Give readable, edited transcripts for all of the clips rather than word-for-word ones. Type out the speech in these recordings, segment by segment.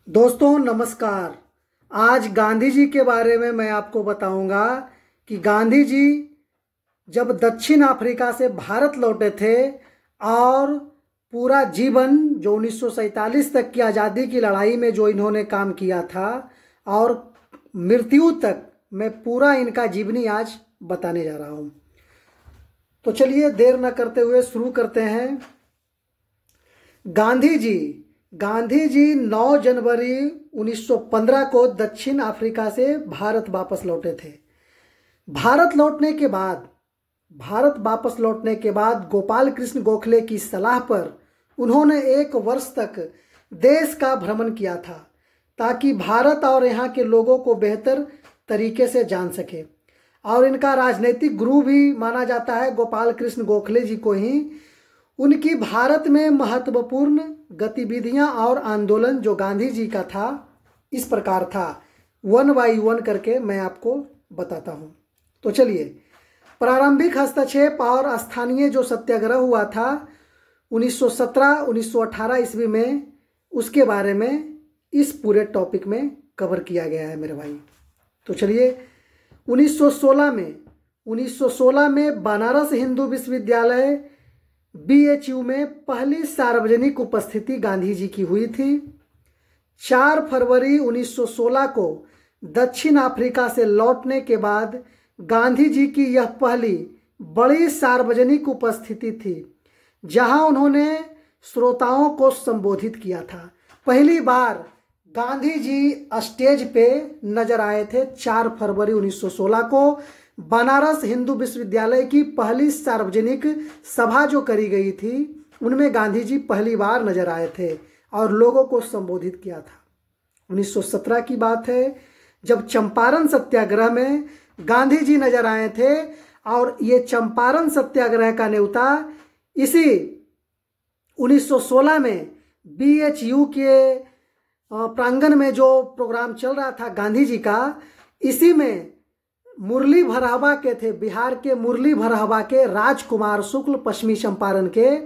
दोस्तों नमस्कार। आज गांधी जी के बारे में मैं आपको बताऊंगा कि गांधी जी जब दक्षिण अफ्रीका से भारत लौटे थे और पूरा जीवन जो 1947 तक की आज़ादी की लड़ाई में जो इन्होंने काम किया था और मृत्यु तक मैं पूरा इनका जीवनी आज बताने जा रहा हूं। तो चलिए देर न करते हुए शुरू करते हैं। गांधी जी 9 जनवरी 1915 को दक्षिण अफ्रीका से भारत वापस लौटे थे। भारत वापस लौटने के बाद गोपाल कृष्ण गोखले की सलाह पर उन्होंने 1 वर्ष तक देश का भ्रमण किया था ताकि भारत और यहाँ के लोगों को बेहतर तरीके से जान सके। और इनका राजनीतिक गुरु भी माना जाता है गोपाल कृष्ण गोखले जी को ही। उनकी भारत में महत्वपूर्ण गतिविधियां और आंदोलन जो गांधी जी का था इस प्रकार था, 1 बाई 1 करके मैं आपको बताता हूं। तो चलिए, प्रारंभिक हस्तक्षेप और स्थानीय जो सत्याग्रह हुआ था 1917-1918 ईस्वी में, उसके बारे में इस पूरे टॉपिक में कवर किया गया है मेरे भाई। तो चलिए, 1916 में बनारस हिंदू विश्वविद्यालय BHU में पहली सार्वजनिक उपस्थिति गांधी जी की हुई थी। 4 फरवरी 1916 को दक्षिण अफ्रीका से लौटने के बाद गांधी जी की यह पहली बड़ी सार्वजनिक उपस्थिति थी जहां उन्होंने श्रोताओं को संबोधित किया था। पहली बार गांधी जी स्टेज पे नजर आए थे 4 फरवरी 1916 को। बनारस हिंदू विश्वविद्यालय की पहली सार्वजनिक सभा जो करी गई थी उनमें गांधी जी पहली बार नजर आए थे और लोगों को संबोधित किया था। 1917 की बात है जब चंपारण सत्याग्रह में गांधी जी नजर आए थे और ये चंपारण सत्याग्रह का न्योता इसी 1916 में BHU के प्रांगण में जो प्रोग्राम चल रहा था गांधी जी का, इसी में मुरली भरावा के थे, बिहार के मुरली भरावा के राजकुमार शुक्ल पश्चिमी चंपारण के,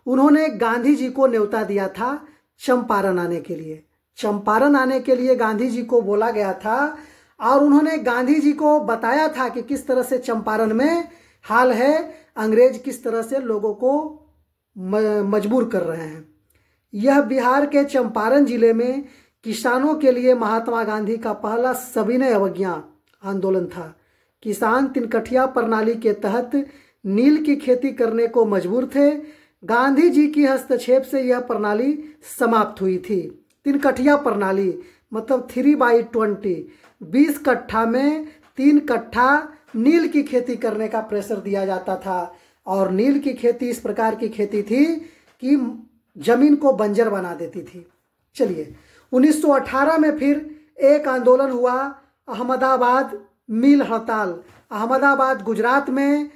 उन्होंने गांधी जी को न्योता दिया था चंपारण आने के लिए। चंपारण आने के लिए गांधी जी को बोला गया था और उन्होंने गांधी जी को बताया था कि किस तरह से चंपारण में हाल है, अंग्रेज किस तरह से लोगों को मजबूर कर रहे हैं। यह बिहार के चंपारण जिले में किसानों के लिए महात्मा गांधी का पहला सविनय अवज्ञा आंदोलन था। किसान तिनकठिया प्रणाली के तहत नील की खेती करने को मजबूर थे। गांधी जी की हस्तक्षेप से यह प्रणाली समाप्त हुई थी। तिनकठिया प्रणाली मतलब 3/20, 20 कट्ठा में 3 कट्ठा नील की खेती करने का प्रेशर दिया जाता था। और नील की खेती इस प्रकार की खेती थी कि जमीन को बंजर बना देती थी। चलिए, 1918 में फिर एक आंदोलन हुआ, अहमदाबाद मिल हड़ताल। अहमदाबाद गुजरात में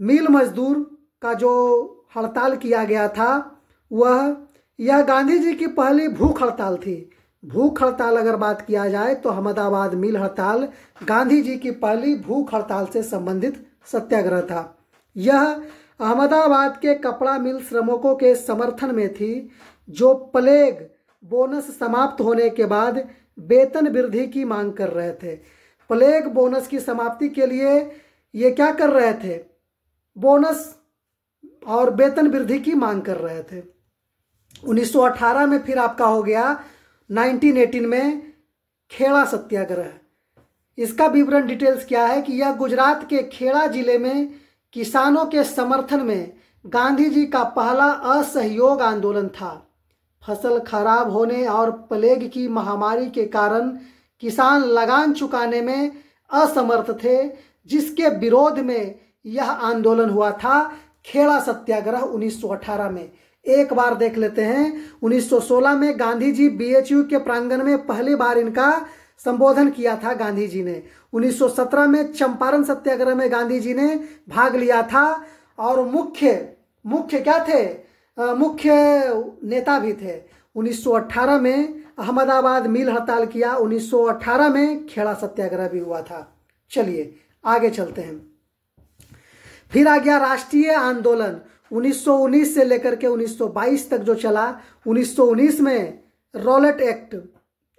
मिल मजदूर का जो हड़ताल किया गया था यह गांधी जी की पहली भूख हड़ताल थी। भूख हड़ताल अगर बात किया जाए तो अहमदाबाद मिल हड़ताल गांधी जी की पहली भूख हड़ताल से संबंधित सत्याग्रह था। यह अहमदाबाद के कपड़ा मिल श्रमिकों के समर्थन में थी जो प्लेग बोनस समाप्त होने के बाद वेतन वृद्धि की मांग कर रहे थे। प्लेग बोनस की समाप्ति के लिए ये क्या कर रहे थे? बोनस और वेतन वृद्धि की मांग कर रहे थे। 1918 में फिर आपका हो गया 1918 में खेड़ा सत्याग्रह। इसका विवरण डिटेल्स क्या है कि यह गुजरात के खेड़ा जिले में किसानों के समर्थन में गांधी जी का पहला असहयोग आंदोलन था। फसल खराब होने और प्लेग की महामारी के कारण किसान लगान चुकाने में असमर्थ थे, जिसके विरोध में यह आंदोलन हुआ था खेड़ा सत्याग्रह 1918 में। एक बार देख लेते हैं, 1916 में गांधी जी BHU के प्रांगण में पहली बार इनका संबोधन किया था गांधी जी ने। 1917 में चंपारण सत्याग्रह में गांधी जी ने भाग लिया था और मुख्य क्या थे? मुख्य नेता भी थे। 1918 में अहमदाबाद मिल हड़ताल किया, 1918 में खेड़ा सत्याग्रह भी हुआ था। चलिए आगे चलते हैं। फिर आ गया राष्ट्रीय आंदोलन 1919 से लेकर के 1922 तक जो चला। 1919 में रॉलेट एक्ट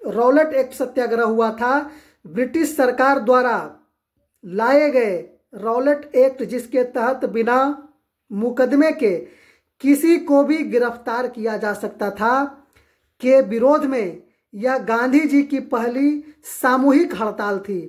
रॉलेट एक्ट सत्याग्रह हुआ था। ब्रिटिश सरकार द्वारा लाए गए रॉलेट एक्ट, जिसके तहत बिना मुकदमे के किसी को भी गिरफ्तार किया जा सकता था, के विरोध में यह गांधी जी की पहली सामूहिक हड़ताल थी।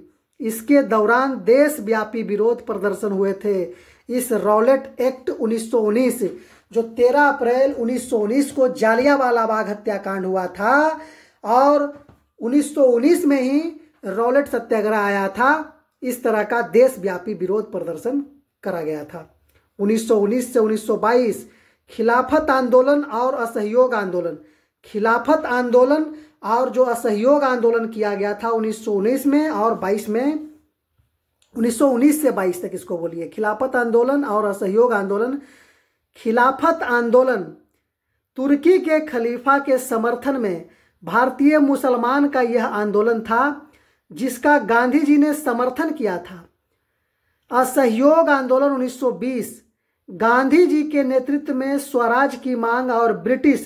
इसके दौरान देशव्यापी विरोध प्रदर्शन हुए थे। इस रॉलेट एक्ट 1919 जो 13 अप्रैल 1919 को जालियांवाला बाग हत्याकांड हुआ था, और 1919 में ही रॉलेट सत्याग्रह आया था। इस तरह का देशव्यापी विरोध प्रदर्शन करा गया था। 1919 से 1922 खिलाफत आंदोलन और असहयोग आंदोलन, खिलाफत आंदोलन और जो असहयोग आंदोलन किया गया था 1919 में और 22 में, 1919 से 22 तक इसको बोलिए, खिलाफत आंदोलन और असहयोग आंदोलन। खिलाफत आंदोलन तुर्की के खलीफा के समर्थन में भारतीय मुसलमान का यह आंदोलन था, जिसका गांधी जी ने समर्थन किया था। असहयोग आंदोलन 1920 गांधी जी के नेतृत्व में स्वराज की मांग और ब्रिटिश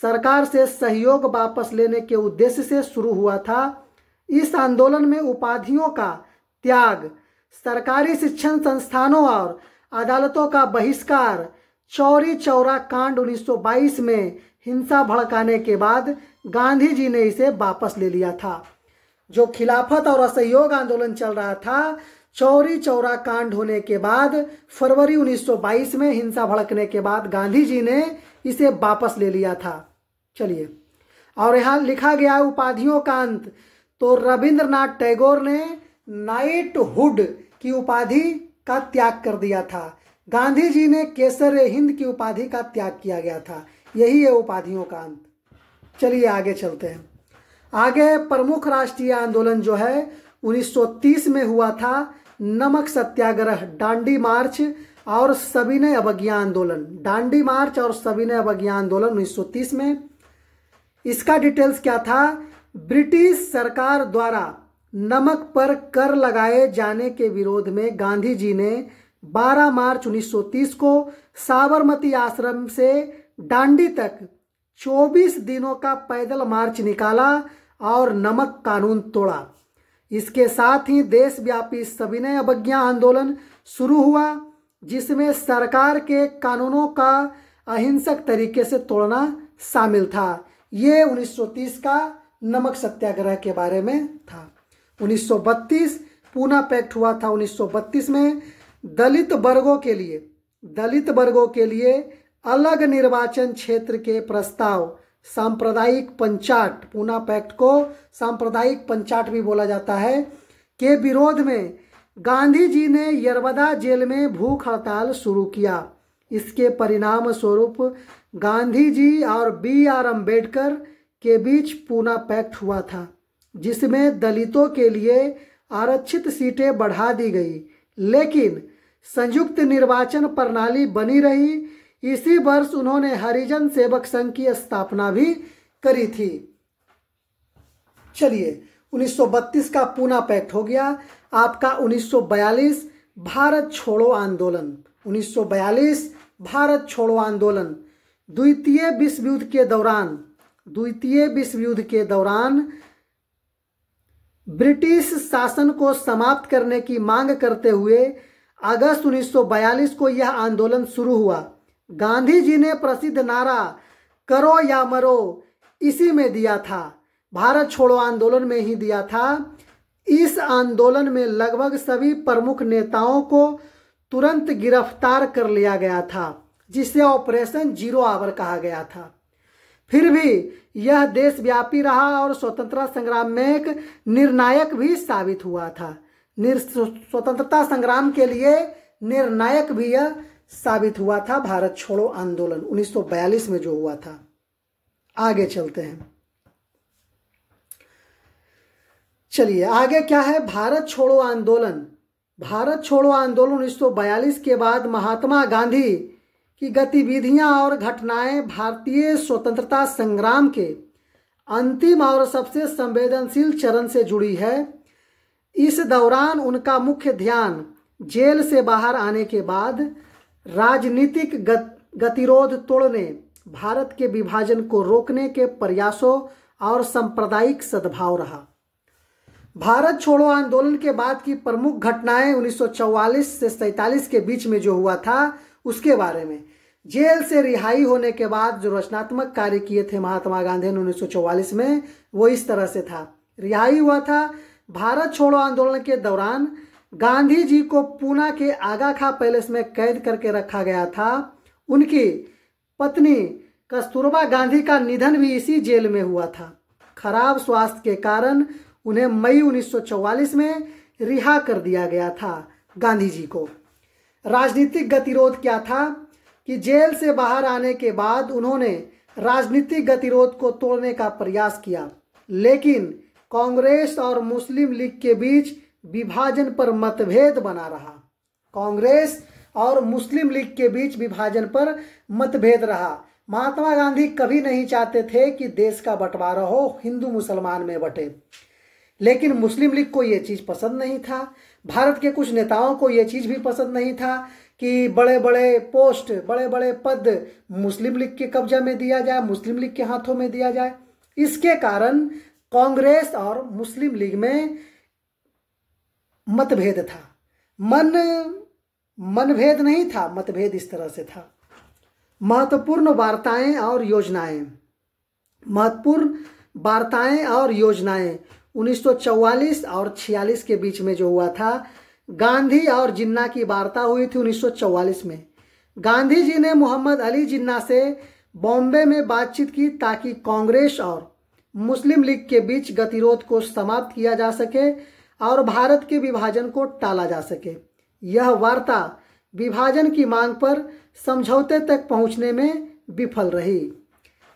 सरकार से सहयोग वापस लेने के उद्देश्य से शुरू हुआ था। इस आंदोलन में उपाधियों का त्याग, सरकारी शिक्षण संस्थानों और अदालतों का बहिष्कार, चौरी चौरा कांड 1922 में हिंसा भड़काने के बाद गांधी जी ने इसे वापस ले लिया था। जो खिलाफत और असहयोग आंदोलन चल रहा था, चौरी चौरा कांड होने के बाद फरवरी 1922 में हिंसा भड़कने के बाद गांधी जी ने इसे वापस ले लिया था। चलिए, और यहाँ लिखा गया उपाधियों का अंत, तो रविंद्रनाथ टैगोर ने नाइटहुड की उपाधि का त्याग कर दिया था। गांधी जी ने केसर हिंद की उपाधि का त्याग किया गया था। यही है उपाधियों का अंत। चलिए आगे चलते हैं। आगे प्रमुख राष्ट्रीय आंदोलन जो है 1930 में हुआ था, नमक सत्याग्रह, दांडी मार्च और सविनय अवज्ञा आंदोलन। दांडी मार्च और सविनय अवज्ञा आंदोलन 1930 में। इसका डिटेल्स क्या था? ब्रिटिश सरकार द्वारा नमक पर कर लगाए जाने के विरोध में गांधी जी ने 12 मार्च 1930 को साबरमती आश्रम से दांडी तक 24 दिनों का पैदल मार्च निकाला और नमक कानून तोड़ा। इसके साथ ही देशव्यापी सविनय अवज्ञा आंदोलन शुरू हुआ, जिसमें सरकार के कानूनों का अहिंसक तरीके से तोड़ना शामिल था। ये 1930 का नमक सत्याग्रह के बारे में था। 1932 पूना पैक्ट हुआ था। 1932 में दलित वर्गों के लिए अलग निर्वाचन क्षेत्र के प्रस्ताव, सांप्रदायिक पंचाट, पूना पैक्ट को सांप्रदायिक पंचाट भी बोला जाता है, के विरोध में गांधी जी ने यरवदा जेल में भूख हड़ताल शुरू किया। इसके परिणाम स्वरूप गांधी जी और BR अम्बेडकर के बीच पूना पैक्ट हुआ था, जिसमें दलितों के लिए आरक्षित सीटें बढ़ा दी गई, लेकिन संयुक्त निर्वाचन प्रणाली बनी रही। इसी वर्ष उन्होंने हरिजन सेवक संघ की स्थापना भी करी थी। चलिए, 1932 का पूना पैक्ट हो गया। आपका 1942 भारत छोड़ो आंदोलन। 1942 भारत छोड़ो आंदोलन द्वितीय विश्व युद्ध के दौरान ब्रिटिश शासन को समाप्त करने की मांग करते हुए अगस्त 1942 को यह आंदोलन शुरू हुआ। गांधी जी ने प्रसिद्ध नारा करो या मरो इसी में दिया था, भारत छोड़ो आंदोलन में ही दिया था। इस आंदोलन में लगभग सभी प्रमुख नेताओं को तुरंत गिरफ्तार कर लिया गया था, जिसे ऑपरेशन जीरो आवर कहा गया था। फिर भी यह देशव्यापी रहा और स्वतंत्रता संग्राम में एक निर्णायक भी साबित हुआ था। स्वतंत्रता संग्राम के लिए निर्णायक भी यह साबित हुआ था, भारत छोड़ो आंदोलन 1942 में जो हुआ था। आगे चलते हैं। चलिए, आगे क्या है? भारत छोड़ो आंदोलन। भारत छोड़ो आंदोलन 1942 के बाद महात्मा गांधी की गतिविधियां और घटनाएं भारतीय स्वतंत्रता संग्राम के अंतिम और सबसे संवेदनशील चरण से जुड़ी है। इस दौरान उनका मुख्य ध्यान जेल से बाहर आने के बाद राजनीतिक गतिरोध तोड़ने, भारत के विभाजन को रोकने के प्रयासों और सांप्रदायिक सद्भाव रहा। भारत छोड़ो आंदोलन के बाद की प्रमुख घटनाएं 1944 से 47 के बीच में जो हुआ था उसके बारे में। जेल से रिहाई होने के बाद जो रचनात्मक कार्य किए थे महात्मा गांधी ने 1944 में, वो इस तरह से था। रिहाई हुआ था भारत छोड़ो आंदोलन के दौरान गांधी जी को पूना के आगा खां पैलेस में कैद करके रखा गया था। उनकी पत्नी कस्तूरबा गांधी का निधन भी इसी जेल में हुआ था। खराब स्वास्थ्य के कारण उन्हें मई 1944 में रिहा कर दिया गया था। गांधी जी को राजनीतिक गतिरोध क्या था कि जेल से बाहर आने के बाद उन्होंने राजनीतिक गतिरोध को तोड़ने का प्रयास किया, लेकिन कांग्रेस और मुस्लिम लीग के बीच विभाजन पर मतभेद बना रहा। कांग्रेस और मुस्लिम लीग के बीच विभाजन पर मतभेद रहा। महात्मा गांधी कभी नहीं चाहते थे कि देश का बंटवारा हो, हिंदू मुसलमान में बटे, लेकिन मुस्लिम लीग को ये चीज़ पसंद नहीं था। भारत के कुछ नेताओं को ये चीज़ भी पसंद नहीं था कि बड़े बड़े पोस्ट, बड़े बड़े पद मुस्लिम लीग के कब्जा में दिया जाए, मुस्लिम लीग के हाथों में दिया जाए। इसके कारण कांग्रेस और मुस्लिम लीग में मतभेद था। मनभेद नहीं था, मतभेद इस तरह से था। महत्वपूर्ण वार्ताएं और योजनाएं 1944 और 46 के बीच में जो हुआ था। गांधी और जिन्ना की वार्ता हुई थी 1944 में। गांधी जी ने मोहम्मद अली जिन्ना से बॉम्बे में बातचीत की ताकि कांग्रेस और मुस्लिम लीग के बीच गतिरोध को समाप्त किया जा सके और भारत के विभाजन को टाला जा सके। यह वार्ता विभाजन की मांग पर समझौते तक पहुंचने में विफल रही।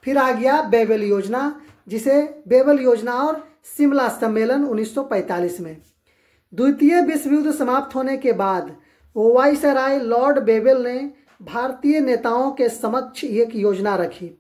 फिर आ गया बेबल योजना, जिसे बेबल योजना और शिमला सम्मेलन 1945 में। द्वितीय विश्व युद्ध समाप्त होने के बाद वाइसराय लॉर्ड बेबल ने भारतीय नेताओं के समक्ष एक योजना रखी।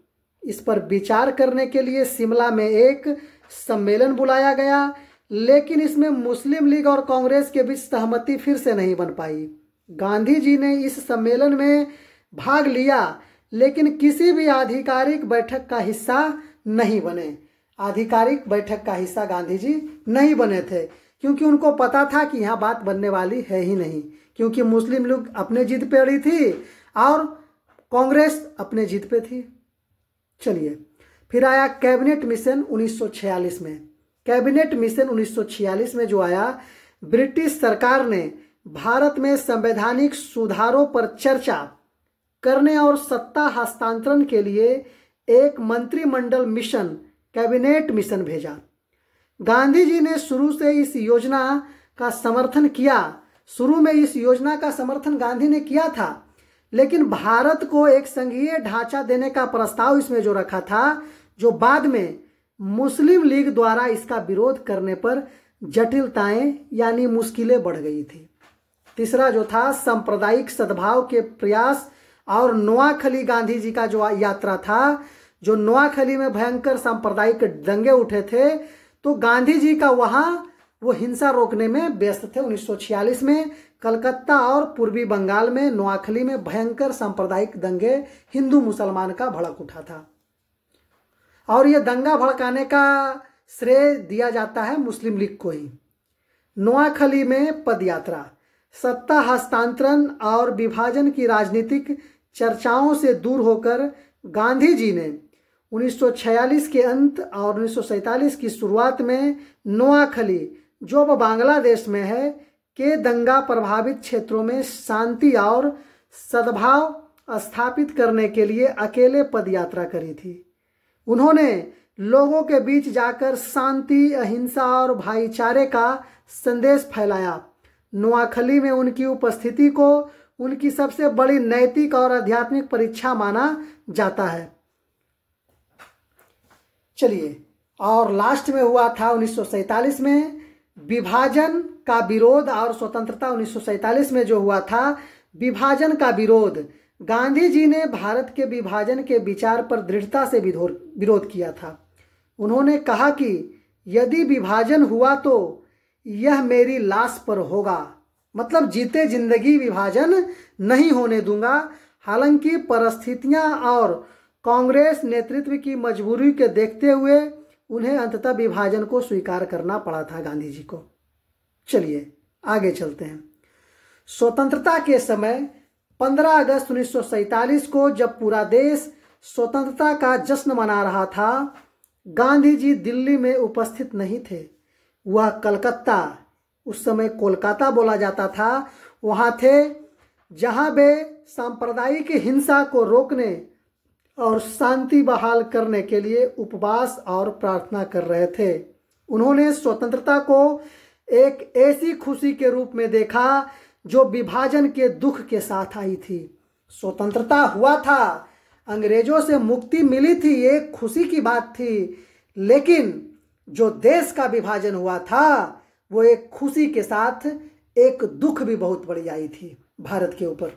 इस पर विचार करने के लिए शिमला में एक सम्मेलन बुलाया गया, लेकिन इसमें मुस्लिम लीग और कांग्रेस के बीच सहमति फिर से नहीं बन पाई। गांधी जी ने इस सम्मेलन में भाग लिया, लेकिन किसी भी आधिकारिक बैठक का हिस्सा नहीं बने। आधिकारिक बैठक का हिस्सा गांधी जी नहीं बने थे, क्योंकि उनको पता था कि यहाँ बात बनने वाली है ही नहीं, क्योंकि मुस्लिम लीग अपने जिद पे अड़ी थी और कांग्रेस अपने जिद पे थी। चलिए, फिर आया कैबिनेट मिशन 1946 में। कैबिनेट मिशन 1946 में जो आया, ब्रिटिश सरकार ने भारत में संवैधानिक सुधारों पर चर्चा करने और सत्ता हस्तांतरण के लिए एक मंत्रिमंडल मिशन, कैबिनेट मिशन भेजा। गांधी जी ने शुरू से इस योजना का समर्थन किया। शुरू में इस योजना का समर्थन गांधी ने किया था, लेकिन भारत को एक संघीय ढांचा देने का प्रस्ताव इसमें जो रखा था, जो बाद में मुस्लिम लीग द्वारा इसका विरोध करने पर जटिलताएं यानी मुश्किलें बढ़ गई थी। तीसरा जो था सांप्रदायिक सद्भाव के प्रयास और नोआखली गांधी जी का जो यात्रा था, जो नोआखली में भयंकर सांप्रदायिक दंगे उठे थे, तो गांधी जी का वहाँ वो हिंसा रोकने में व्यस्त थे। 1946 में कलकत्ता और पूर्वी बंगाल में नोआखली में भयंकर सांप्रदायिक दंगे हिंदू मुसलमान का भड़क उठा था, और ये दंगा भड़काने का श्रेय दिया जाता है मुस्लिम लीग को ही। नोआखली में पदयात्रा, सत्ता हस्तांतरण और विभाजन की राजनीतिक चर्चाओं से दूर होकर गांधी जी ने 1946 के अंत और 1947 की शुरुआत में नोआखली, जो अब बांग्लादेश में है, के दंगा प्रभावित क्षेत्रों में शांति और सद्भाव स्थापित करने के लिए अकेले पदयात्रा करी थी। उन्होंने लोगों के बीच जाकर शांति, अहिंसा और भाईचारे का संदेश फैलाया। नोआखली में उनकी उपस्थिति को उनकी सबसे बड़ी नैतिक और आध्यात्मिक परीक्षा माना जाता है। चलिए, और लास्ट में हुआ था 1947 में विभाजन का विरोध और स्वतंत्रता। 1947 में जो हुआ था विभाजन का विरोध, गांधी जी ने भारत के विभाजन के विचार पर दृढ़ता से विरोध किया था। उन्होंने कहा कि यदि विभाजन हुआ तो यह मेरी लाश पर होगा, मतलब जीते जिंदगी विभाजन नहीं होने दूंगा। हालांकि परिस्थितियां और कांग्रेस नेतृत्व की मजबूरी के देखते हुए उन्हें अंततः विभाजन को स्वीकार करना पड़ा था गांधी जी को। चलिए आगे चलते हैं। स्वतंत्रता के समय 15 अगस्त 1947 को जब पूरा देश स्वतंत्रता का जश्न मना रहा था, गांधी जी दिल्ली में उपस्थित नहीं थे। वह कलकत्ता, उस समय कोलकाता बोला जाता था, वहाँ थे, जहाँ वे सांप्रदायिक हिंसा को रोकने और शांति बहाल करने के लिए उपवास और प्रार्थना कर रहे थे। उन्होंने स्वतंत्रता को एक ऐसी खुशी के रूप में देखा जो विभाजन के दुख के साथ आई थी। स्वतंत्रता हुआ था, अंग्रेजों से मुक्ति मिली थी, एक खुशी की बात थी, लेकिन जो देश का विभाजन हुआ था वो एक खुशी के साथ एक दुख भी बहुत बड़ी आई थी भारत के ऊपर।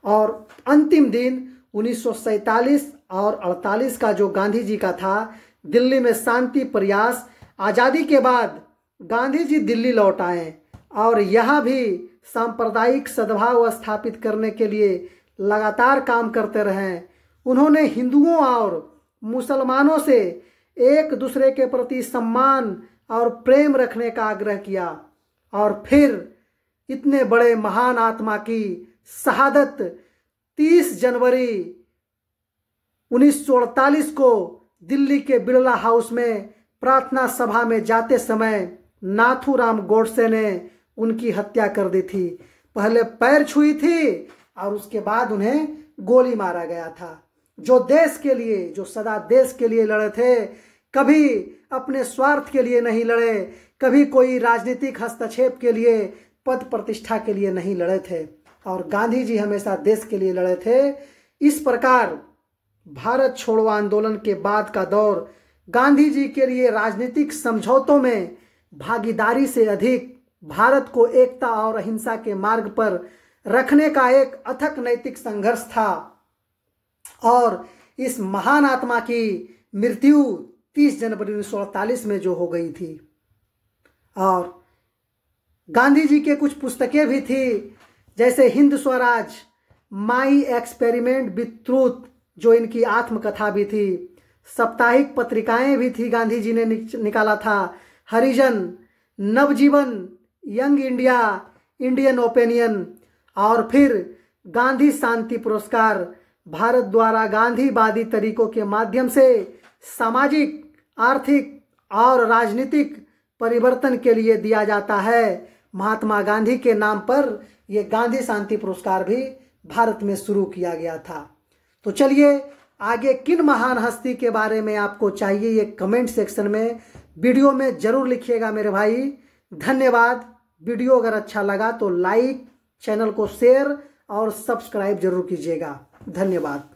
और अंतिम दिन 1947 और 48 का जो गांधी जी का था, दिल्ली में शांति प्रयास। आज़ादी के बाद गांधी जी दिल्ली लौट आए और यहाँ भी सांप्रदायिक सद्भाव स्थापित करने के लिए लगातार काम करते रहे। उन्होंने हिंदुओं और मुसलमानों से एक दूसरे के प्रति सम्मान और प्रेम रखने का आग्रह किया। और फिर इतने बड़े महान आत्मा की शहादत 30 जनवरी 1948 को दिल्ली के बिरला हाउस में प्रार्थना सभा में जाते समय नाथूराम गोडसे ने उनकी हत्या कर दी थी। पहले पैर छुई थी और उसके बाद उन्हें गोली मारा गया था। जो देश के लिए, जो सदा देश के लिए लड़े थे, कभी अपने स्वार्थ के लिए नहीं लड़े, कभी कोई राजनीतिक हस्तक्षेप के लिए, पद प्रतिष्ठा के लिए नहीं लड़े थे। और गांधी जी हमेशा देश के लिए लड़े थे। इस प्रकार भारत छोड़ो आंदोलन के बाद का दौर गांधी जी के लिए राजनीतिक समझौतों में भागीदारी से अधिक भारत को एकता और अहिंसा के मार्ग पर रखने का एक अथक नैतिक संघर्ष था। और इस महान आत्मा की मृत्यु 30 जनवरी 1948 में जो हो गई थी। और गांधी जी के कुछ पुस्तकें भी थी, जैसे Hind Swaraj, my experiment with truth, जो इनकी आत्मकथा भी थी। साप्ताहिक पत्रिकाएं भी थी, गांधी जी ने निकाला था। हरिजन, नवजीवन, यंग इंडिया, इंडियन ओपिनियन, और फिर गांधी शांति पुरस्कार भारत द्वारा गांधीवादी तरीकों के माध्यम से सामाजिक, आर्थिक और राजनीतिक परिवर्तन के लिए दिया जाता है। महात्मा गांधी के नाम पर यह गांधी शांति पुरस्कार भी भारत में शुरू किया गया था। तो चलिए आगे किन महान हस्ती के बारे में आपको चाहिए, ये कमेंट सेक्शन में वीडियो में जरूर लिखिएगा मेरे भाई। धन्यवाद। वीडियो अगर अच्छा लगा तो लाइक, चैनल को शेयर और सब्सक्राइब जरूर कीजिएगा। धन्यवाद।